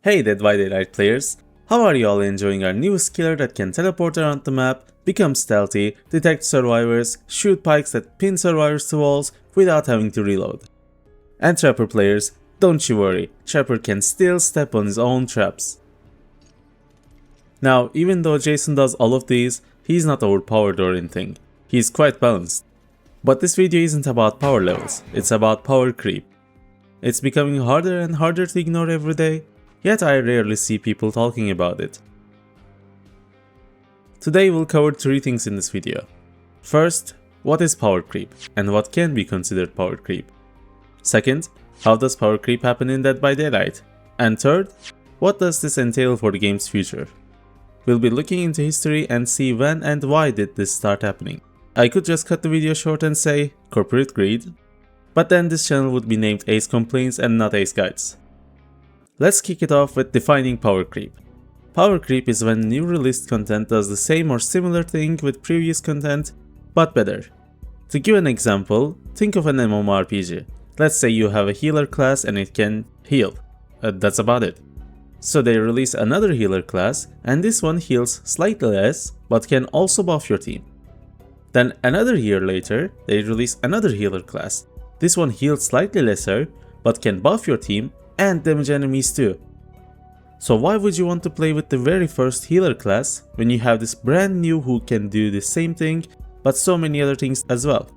Hey Dead by Daylight players, how are you all enjoying our newest killer that can teleport around the map, become stealthy, detect survivors, shoot pikes that pin survivors to walls without having to reload? And Trapper players, don't you worry, Trapper can still step on his own traps. Now, even though Jason does all of these, he's not overpowered or anything. He's quite balanced. But this video isn't about power levels, it's about power creep. It's becoming harder and harder to ignore every day, yet I rarely see people talking about it. Today we'll cover 3 things in this video. First, what is power creep and what can be considered power creep? Second, how does power creep happen in Dead by Daylight? And third, what does this entail for the game's future? We'll be looking into history and see when and why did this start happening. I could just cut the video short and say corporate greed, but then this channel would be named Ace Complaints and not Ace Guides. Let's kick it off with defining power creep. Power creep is when new released content does the same or similar thing with previous content, but better. To give an example, think of an MMORPG. Let's say you have a healer class and it can heal. That's about it. So they release another healer class and this one heals slightly less but can also buff your team. Then another year later, they release another healer class. This one heals slightly lesser but can buff your team and damage enemies too. So why would you want to play with the very first healer class when you have this brand new who can do the same thing but so many other things as well?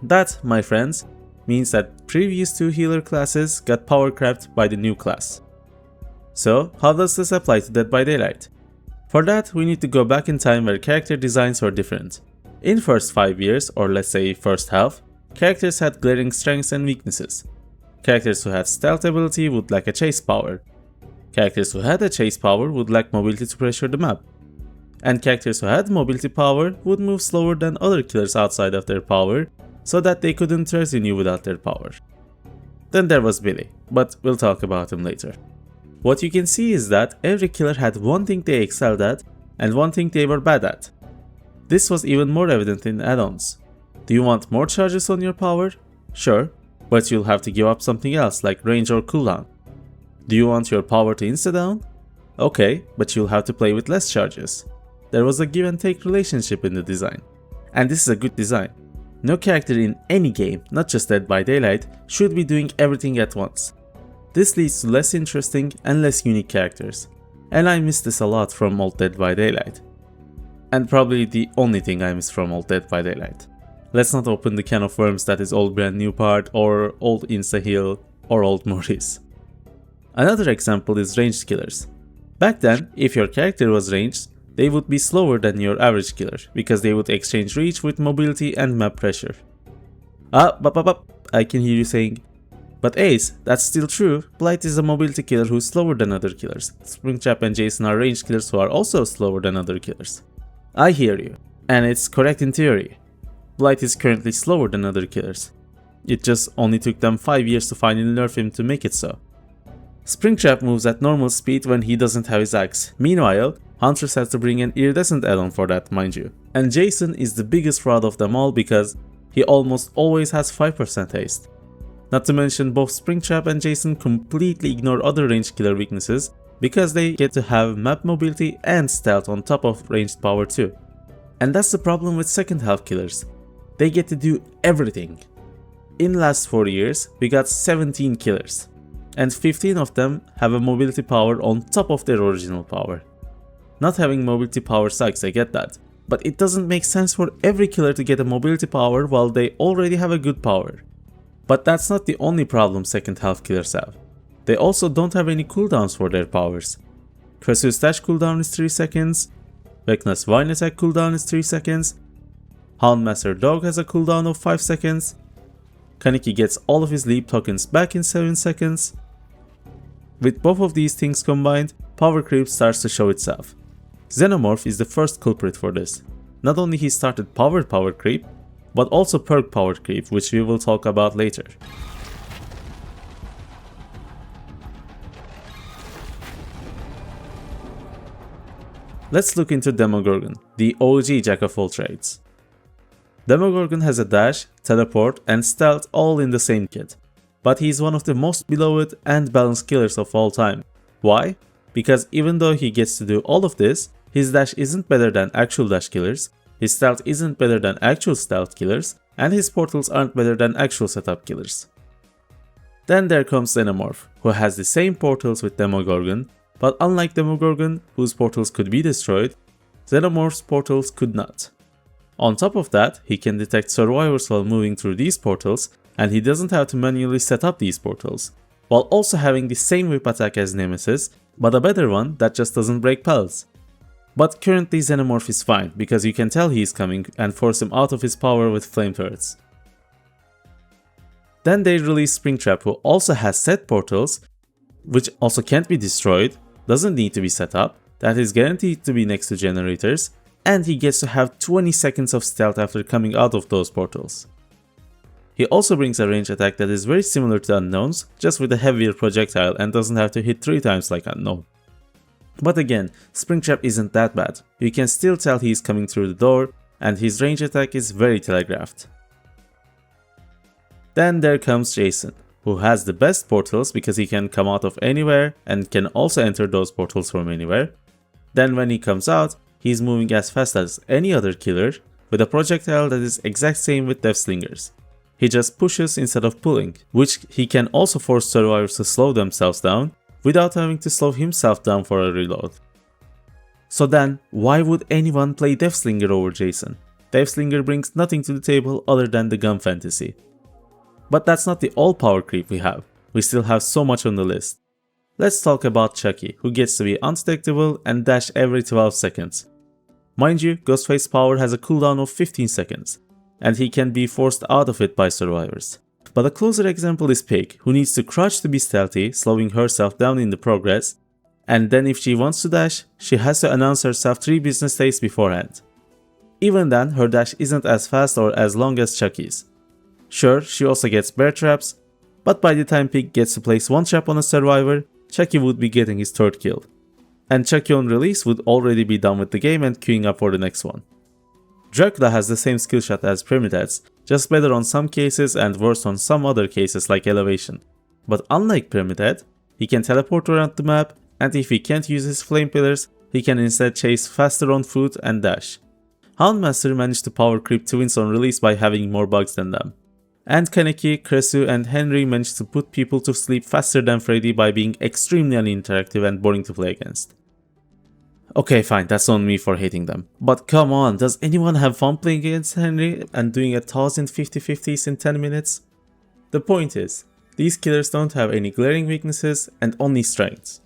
That, my friends, means that previous 2 healer classes got power crept by the new class. So how does this apply to Dead by Daylight? For that we need to go back in time where character designs were different. In first 5 years, or let's say first half, characters had glaring strengths and weaknesses. Characters who had stealth ability would lack a chase power. Characters who had a chase power would lack mobility to pressure the map. And characters who had mobility power would move slower than other killers outside of their power, so that they couldn't threaten you without their power. Then there was Billy, but we'll talk about him later. What you can see is that every killer had one thing they excelled at, and one thing they were bad at. This was even more evident in add-ons. Do you want more charges on your power? Sure. But you'll have to give up something else like range or cooldown. Do you want your power to insta-down? Okay, but you'll have to play with less charges. There was a give and take relationship in the design. And this is a good design. No character in any game, not just Dead by Daylight, should be doing everything at once. This leads to less interesting and less unique characters. And I miss this a lot from old Dead by Daylight. And probably the only thing I miss from old Dead by Daylight. Let's not open the can of worms that is old brand new part or old insta-heal or old Maurice. Another example is ranged killers. Back then, if your character was ranged, they would be slower than your average killer because they would exchange reach with mobility and map pressure. I can hear you saying, but Ace, that's still true, Blight is a mobility killer who's slower than other killers. Springtrap and Jason are ranged killers who are also slower than other killers. I hear you, and it's correct in theory. Blight is currently slower than other killers. It just only took them 5 years to finally nerf him to make it so. Springtrap moves at normal speed when he doesn't have his axe. Meanwhile, Huntress has to bring an iridescent add-on for that, mind you. And Jason is the biggest fraud of them all because he almost always has 5% haste. Not to mention both Springtrap and Jason completely ignore other ranged killer weaknesses because they get to have map mobility and stealth on top of ranged power too. And that's the problem with second half killers. They get to do everything. In last 4 years, we got 17 killers, and 15 of them have a mobility power on top of their original power. Not having mobility power sucks, I get that, but it doesn't make sense for every killer to get a mobility power while they already have a good power. But that's not the only problem second half killers have. They also don't have any cooldowns for their powers. Krasu's dash cooldown is 3 seconds, Vecna's vine attack cooldown is 3 seconds, Houndmaster Dog has a cooldown of 5 seconds, Kaneki gets all of his leap tokens back in 7 seconds. With both of these things combined, power creep starts to show itself. Xenomorph is the first culprit for this. Not only he started power creep, but also perk power creep, which we will talk about later. Let's look into Demogorgon, the OG jack of all trades. Demogorgon has a dash, teleport and stealth all in the same kit, but he's one of the most beloved and balanced killers of all time. Why? Because even though he gets to do all of this, his dash isn't better than actual dash killers, his stealth isn't better than actual stealth killers, and his portals aren't better than actual setup killers. Then there comes Xenomorph, who has the same portals with Demogorgon, but unlike Demogorgon, whose portals could be destroyed, Xenomorph's portals could not. On top of that, he can detect survivors while moving through these portals, and he doesn't have to manually set up these portals, while also having the same whip attack as Nemesis, but a better one that just doesn't break pals. But currently Xenomorph is fine, because you can tell he is coming and force him out of his power with flame turrets. Then they release Springtrap, who also has set portals, which also can't be destroyed, doesn't need to be set up, that is guaranteed to be next to generators, and he gets to have 20 seconds of stealth after coming out of those portals. He also brings a range attack that is very similar to Unknown's, just with a heavier projectile and doesn't have to hit 3 times like Unknown. But again, Springtrap isn't that bad, you can still tell he is coming through the door, and his range attack is very telegraphed. Then there comes Jason, who has the best portals because he can come out of anywhere and can also enter those portals from anywhere. Then when he comes out, he's moving as fast as any other killer, with a projectile that is exact same with Deathslingers. He just pushes instead of pulling, which he can also force survivors to slow themselves down, without having to slow himself down for a reload. So then, why would anyone play Deathslinger over Jason? Deathslinger brings nothing to the table other than the gun fantasy. But that's not the all power creep we have, we still have so much on the list. Let's talk about Chucky, who gets to be undetectable and dash every 12 seconds. Mind you, Ghostface's power has a cooldown of 15 seconds, and he can be forced out of it by survivors. But a closer example is Pig, who needs to crouch to be stealthy, slowing herself down in the progress, and then if she wants to dash, she has to announce herself 3 business days beforehand. Even then, her dash isn't as fast or as long as Chucky's. Sure, she also gets bear traps, but by the time Pig gets to place 1 trap on a survivor, Chucky would be getting his 3rd kill. And Chucky on release would already be done with the game and queuing up for the next one. Dracula has the same skill shot as Pyramidheads, just better on some cases and worse on some other cases like Elevation. But unlike Pyramidhead, he can teleport around the map, and if he can't use his flame pillars, he can instead chase faster on foot and dash. Houndmaster managed to power creep twins on release by having more bugs than them. And Kaneki, Kresu and Henry managed to put people to sleep faster than Freddy by being extremely uninteractive and boring to play against. Okay fine, that's on me for hating them. But come on, does anyone have fun playing against Henry and doing 1,000 50-50s in 10 minutes? The point is, these killers don't have any glaring weaknesses and only strengths.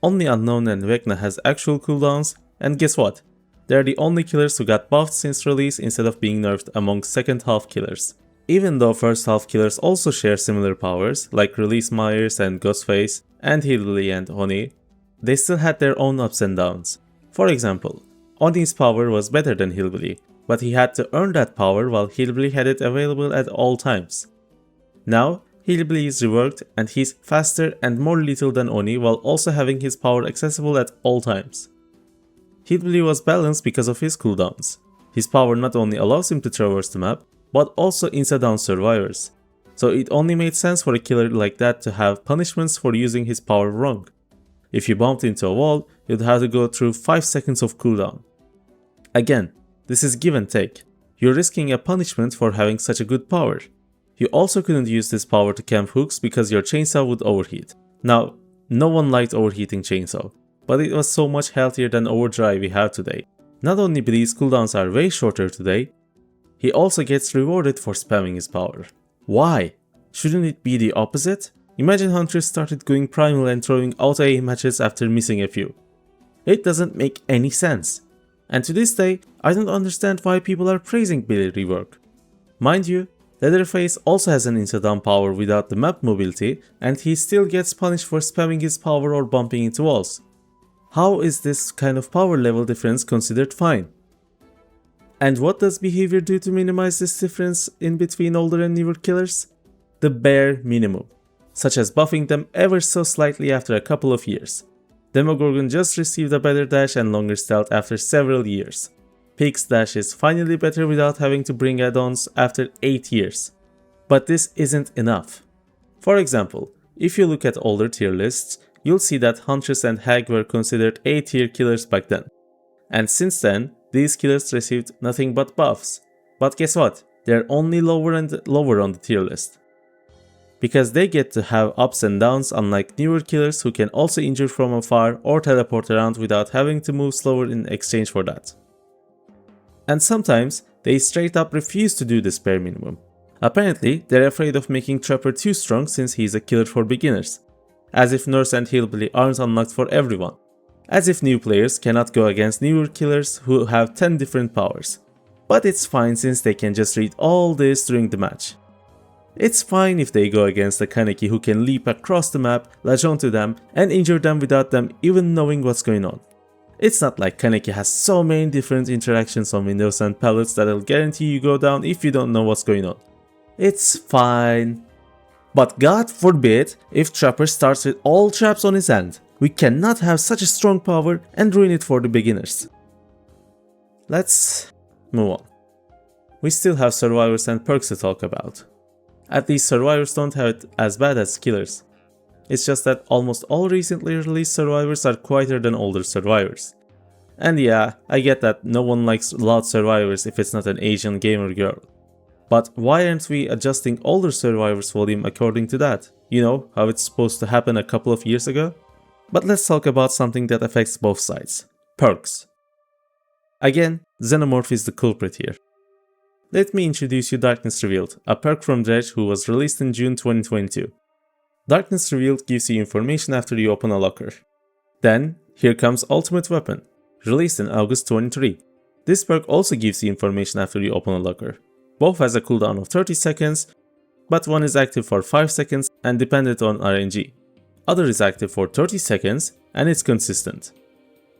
Only Unknown and Vecna has actual cooldowns, and guess what? They're the only killers who got buffed since release instead of being nerfed among second half killers. Even though first half killers also share similar powers, like Release Myers and Ghostface, and Hillbilly and Oni, they still had their own ups and downs. For example, Oni's power was better than Hillbilly, but he had to earn that power while Hillbilly had it available at all times. Now, Hillbilly is reworked and he's faster and more lethal than Oni while also having his power accessible at all times. Hillbilly was balanced because of his cooldowns. His power not only allows him to traverse the map, but also inside down survivors. So it only made sense for a killer like that to have punishments for using his power wrong. If you bumped into a wall, you'd have to go through 5 seconds of cooldown. Again, this is give and take. You're risking a punishment for having such a good power. You also couldn't use this power to camp hooks because your chainsaw would overheat. Now, no one liked overheating chainsaw, but it was so much healthier than overdrive we have today. Not only these cooldowns are way shorter today, he also gets rewarded for spamming his power. Why? Shouldn't it be the opposite? Imagine Hunters started going primal and throwing auto aim matches after missing a few. It doesn't make any sense. And to this day, I don't understand why people are praising Billy rework. Mind you, Leatherface also has an inside down power without the map mobility, and he still gets punished for spamming his power or bumping into walls. How is this kind of power level difference considered fine? And what does behavior do to minimize this difference in between older and newer killers? The bare minimum, such as buffing them ever so slightly after a couple of years. Demogorgon just received a better dash and longer stealth after several years. Pig's dash is finally better without having to bring add-ons after 8 years. But this isn't enough. For example, if you look at older tier lists, you'll see that Huntress and Hag were considered A-tier killers back then. And since then, these killers received nothing but buffs. But guess what? They're only lower and lower on the tier list. Because they get to have ups and downs, unlike newer killers who can also injure from afar or teleport around without having to move slower in exchange for that. And sometimes, they straight up refuse to do this bare minimum. Apparently, they're afraid of making Trapper too strong since he's a killer for beginners. As if Nurse and Hillbilly aren't unlocked for everyone. As if new players cannot go against newer killers who have 10 different powers. But it's fine since they can just read all this during the match. It's fine if they go against a Kaneki who can leap across the map, latch onto them, and injure them without them even knowing what's going on. It's not like Kaneki has so many different interactions on windows and pallets that'll guarantee you go down if you don't know what's going on. It's fine. But God forbid if Trapper starts with all traps on his end. We cannot have such a strong power and ruin it for the beginners. Let's move on. We still have survivors and perks to talk about. At least survivors don't have it as bad as killers. It's just that almost all recently released survivors are quieter than older survivors. And yeah, I get that no one likes loud survivors if it's not an Asian gamer girl. But why aren't we adjusting older survivors' volume according to that? You know, how it's supposed to happen a couple of years ago? But let's talk about something that affects both sides. Perks. Again, Xenomorph is the culprit here. Let me introduce you Darkness Revealed, a perk from Dredge who was released in June 2022. Darkness Revealed gives you information after you open a locker. Then, here comes Ultimate Weapon, released in August 23. This perk also gives you information after you open a locker. Both has a cooldown of 30 seconds, but one is active for 5 seconds and dependent on RNG. Other is active for 30 seconds and it's consistent.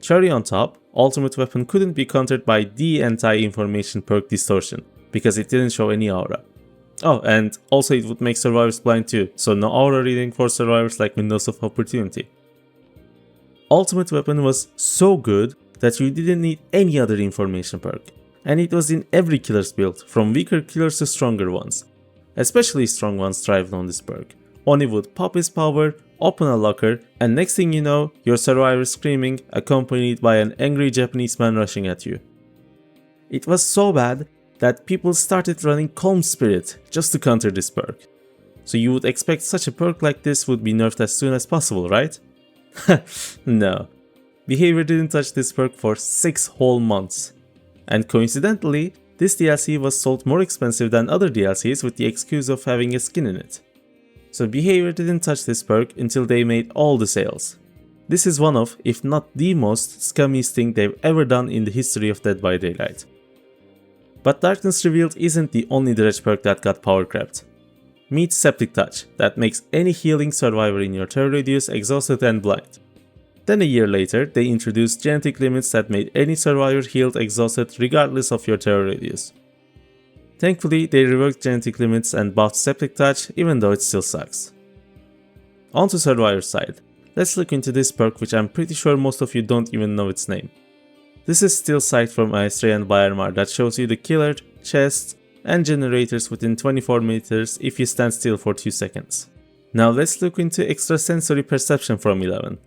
Cherry on top, Ultimate Weapon couldn't be countered by the anti-information perk Distortion, because it didn't show any aura. Oh, and also it would make survivors blind too, so no aura reading for survivors like Windows of Opportunity. Ultimate Weapon was so good that you didn't need any other information perk, and it was in every killer's build, from weaker killers to stronger ones. Especially strong ones thrived on this perk. Oni would pop his power, open a locker, and next thing you know, your survivor screaming, accompanied by an angry Japanese man rushing at you. It was so bad that people started running Calm Spirit just to counter this perk. So you would expect such a perk like this would be nerfed as soon as possible, right? No. Behavior didn't touch this perk for 6 whole months. And coincidentally, this DLC was sold more expensive than other DLCs with the excuse of having a skin in it. So Behavior didn't touch this perk until they made all the sales. This is one of, if not the most scummiest thing they've ever done in the history of Dead by Daylight. But Darkness Revealed isn't the only Dredge perk that got power crept. Meet Septic Touch, that makes any healing survivor in your terror radius exhausted and blind. Then a year later, they introduced genetic limits that made any survivor healed exhausted regardless of your terror radius. Thankfully, they reworked genetic limits and buffed Septic Touch, even though it still sucks. On to survivor side. Let's look into this perk, which I'm pretty sure most of you don't even know its name. This is Still Sight from Aestria and Bayarmar that shows you the killer, chests, and generators within 24 meters if you stand still for 2 seconds. Now let's look into extrasensory perception from 11.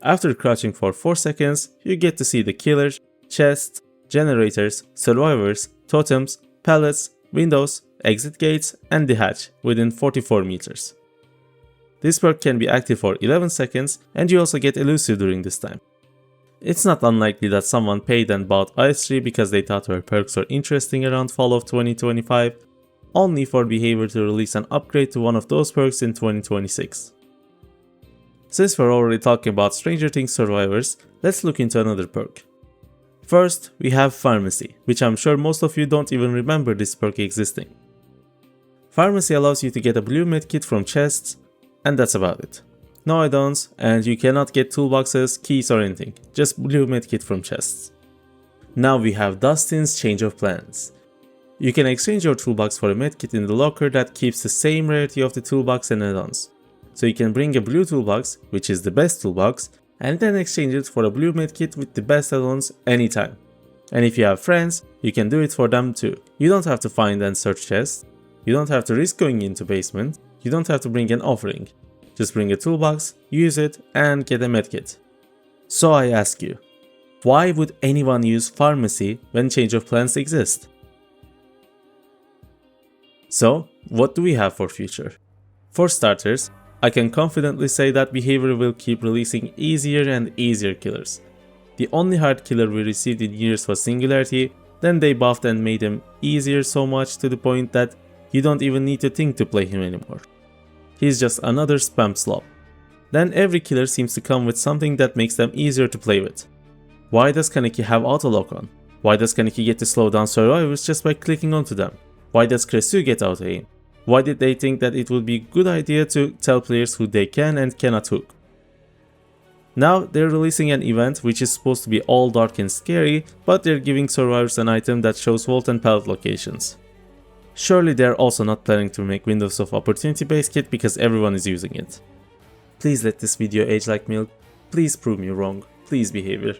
After crouching for 4 seconds, you get to see the killer, chests, generators, survivors, totems, pallets, windows, exit gates, and the hatch within 44 meters. This perk can be active for 11 seconds and you also get elusive during this time. It's not unlikely that someone paid and bought IS3 because they thought her perks were interesting around fall of 2025, only for Behavior to release an upgrade to one of those perks in 2026. Since we're already talking about Stranger Things survivors, let's look into another perk. First, we have Pharmacy, which I'm sure most of you don't even remember this perk existing. Pharmacy allows you to get a blue medkit from chests, and that's about it. No add-ons, and you cannot get toolboxes, keys or anything, just blue medkit from chests. Now we have Dustin's Change of Plans. You can exchange your toolbox for a medkit in the locker that keeps the same rarity of the toolbox and add-ons. So you can bring a blue toolbox, which is the best toolbox, and then exchange it for a blue medkit with the best add-ons anytime. And if you have friends, you can do it for them too. You don't have to find and search chests, you don't have to risk going into basement, you don't have to bring an offering. Just bring a toolbox, use it, and get a medkit. So I ask you, why would anyone use pharmacy when change of plans exist? So, what do we have for future? For starters, I can confidently say that behavior will keep releasing easier and easier killers. The only hard killer we received in years was Singularity, then they buffed and made him easier so much to the point that you don't even need to think to play him anymore. He's just another spam slop. Then every killer seems to come with something that makes them easier to play with. Why does Kaneki have auto lock on? Why does Kaneki get to slow down survivors just by clicking onto them? Why does Kresu get auto aim? Why did they think that it would be a good idea to tell players who they can and cannot hook? Now they're releasing an event which is supposed to be all dark and scary, but they're giving survivors an item that shows vault and pallet locations. Surely they're also not planning to make Windows of Opportunity based kit because everyone is using it. Please let this video age like milk, please prove me wrong, please behavior.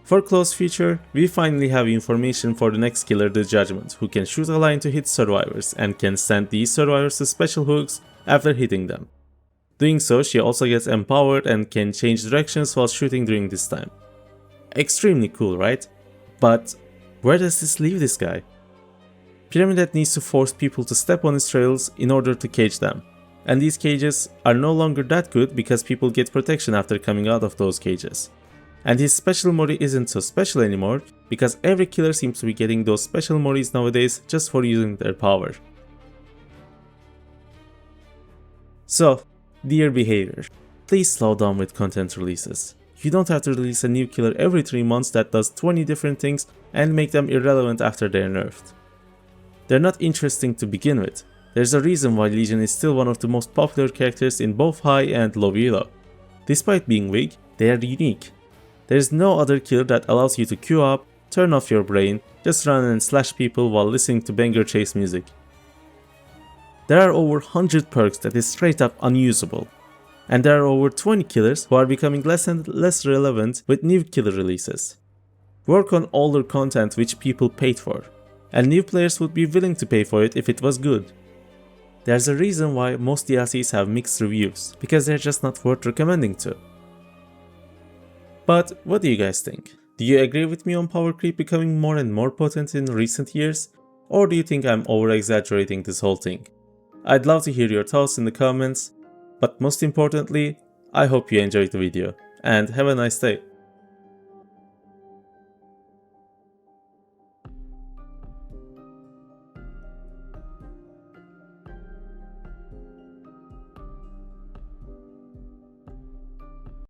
For close future, we finally have information for the next killer, the Judgment, who can shoot a line to hit survivors and can send these survivors to special hooks after hitting them. Doing so, she also gets empowered and can change directions while shooting during this time. Extremely cool, right? But where does this leave this guy? Pyramid needs to force people to step on his trails in order to cage them. And these cages are no longer that good because people get protection after coming out of those cages. And his special mori isn't so special anymore because every killer seems to be getting those special moris nowadays just for using their power. So, dear behavior, please slow down with content releases. You don't have to release a new killer every 3 months that does 20 different things and make them irrelevant after they're nerfed. They're not interesting to begin with. There's a reason why Legion is still one of the most popular characters in both high and low elo. Despite being weak, they are unique. There's no other killer that allows you to queue up, turn off your brain, just run and slash people while listening to banger chase music. There are over 100 perks that is straight up unusable. And there are over 20 killers who are becoming less and less relevant with new killer releases. Work on older content which people paid for, and new players would be willing to pay for it if it was good. There's a reason why most DLCs have mixed reviews, because they're just not worth recommending to. But what do you guys think? Do you agree with me on power creep becoming more and more potent in recent years? Or do you think I'm over-exaggerating this whole thing? I'd love to hear your thoughts in the comments, but most importantly, I hope you enjoyed the video, and have a nice day.